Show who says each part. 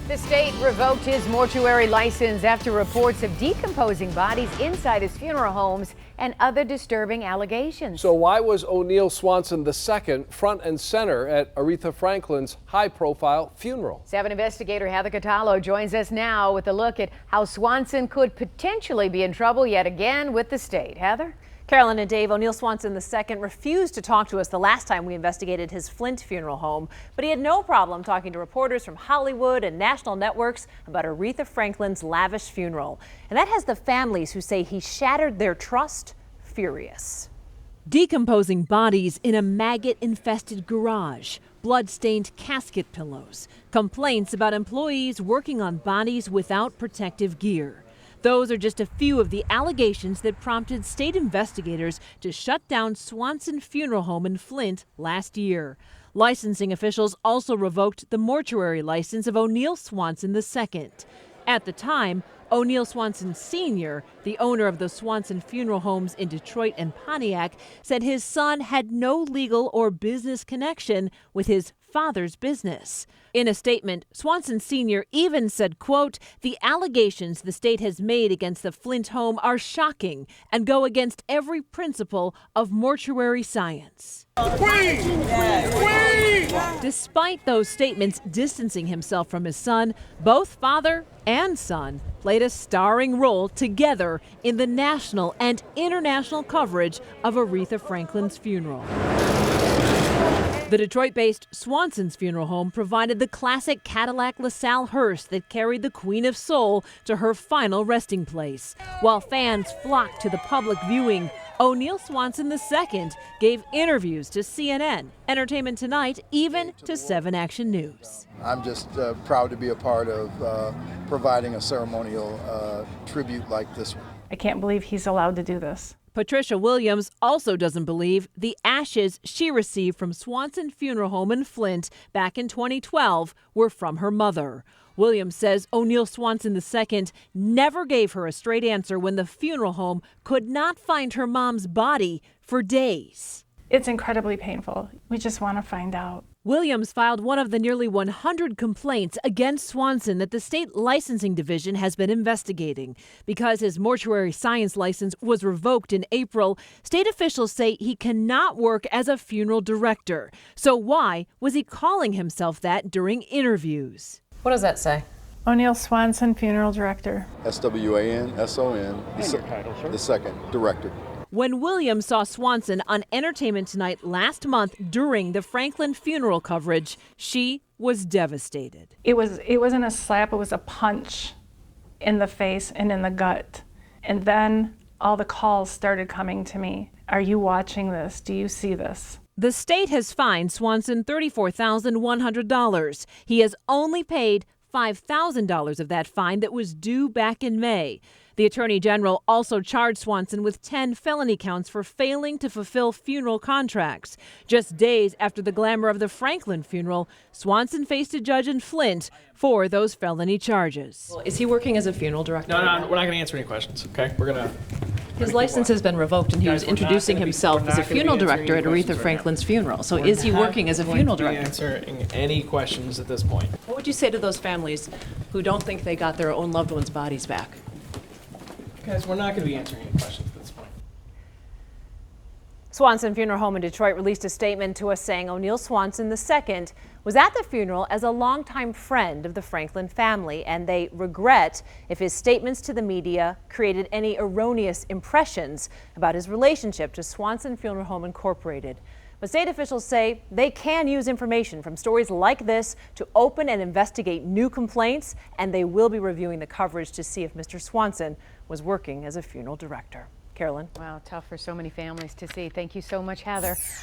Speaker 1: The state revoked his mortuary license after reports of decomposing bodies inside his funeral homes and other disturbing allegations.
Speaker 2: So why was O'Neill Swanson II front and center at Aretha Franklin's high-profile funeral?
Speaker 1: 7 investigator Heather Catallo joins us now with a look at how Swanson could potentially be in trouble yet again with the state. Heather?
Speaker 3: Carolyn and Dave, O'Neill Swanson II refused to talk to us the last time we investigated his Flint funeral home, but he had no problem talking to reporters from Hollywood and national networks about Aretha Franklin's lavish funeral. And that has the families who say he shattered their trust furious.
Speaker 4: Decomposing bodies in a maggot-infested garage, blood-stained casket pillows, complaints about employees working on bodies without protective gear. Those are just a few of the allegations that prompted state investigators to shut down Swanson Funeral Home in Flint last year. Licensing officials also revoked the mortuary license of O'Neill Swanson II. At the time, O'Neill Swanson Sr., the owner of the Swanson Funeral Homes in Detroit and Pontiac, said his son had no legal or business connection with his father's business. In a statement, Swanson Sr. even said, quote, "The allegations the state has made against the Flint home are shocking and go against every principle of mortuary science." Despite those statements distancing himself from his son, both father and son played a starring role together in the national and international coverage of Aretha Franklin's funeral. The Detroit-based Swanson's funeral home provided the classic Cadillac LaSalle hearse that carried the Queen of Soul to her final resting place. While fans flocked to the public viewing, O'Neill Swanson II gave interviews to CNN, Entertainment Tonight, even to 7 Action News.
Speaker 5: I'm just proud to be a part of providing a ceremonial tribute like this one.
Speaker 6: I can't believe he's allowed to do this.
Speaker 4: Patricia Williams also doesn't believe the ashes she received from Swanson Funeral Home in Flint back in 2012 were from her mother. Williams says O'Neill Swanson II never gave her a straight answer when the funeral home could not find her mom's body for days.
Speaker 6: It's incredibly painful. We just want to find out.
Speaker 4: Williams filed one of the nearly 100 complaints against Swanson that the state licensing division has been investigating. Because his mortuary science license was revoked in April, state officials say he cannot work as a funeral director. So why was he calling himself that during interviews?
Speaker 3: What does that say?
Speaker 6: O'Neill Swanson, funeral director.
Speaker 5: SWANSON, the second director.
Speaker 4: When Williams saw Swanson on Entertainment Tonight last month during the Franklin funeral coverage, she was devastated.
Speaker 6: It wasn't a slap, it was a punch in the face and in the gut. And then all the calls started coming to me. Are you watching this? Do you see this?
Speaker 4: The state has fined Swanson $34,100. He has only paid $5,000 of that fine that was due back in May. The Attorney General also charged Swanson with 10 felony counts for failing to fulfill funeral contracts. Just days after the glamour of the Franklin funeral, Swanson faced a judge in Flint for those felony charges.
Speaker 3: Well, is he working as a funeral director?
Speaker 7: No, we're not going to answer any questions, okay?
Speaker 3: His license has been revoked, and he was introducing himself as a funeral director at Aretha Franklin's funeral. So is he working as a funeral director?
Speaker 7: Answering any questions at this point.
Speaker 3: What would you say to those families who don't think they got their own loved ones' bodies back?
Speaker 7: Guys, we're not going to be answering any questions at this point.
Speaker 3: Swanson Funeral Home in Detroit released a statement to us saying O'Neill Swanson II was at the funeral as a longtime friend of the Franklin family, and they regret if his statements to the media created any erroneous impressions about his relationship to Swanson Funeral Home Incorporated. But state officials say they can use information from stories like this to open and investigate new complaints, and they will be reviewing the coverage to see if Mr. Swanson was working as a funeral director. Carolyn?
Speaker 1: Wow, tough for so many families to see. Thank you so much, Heather.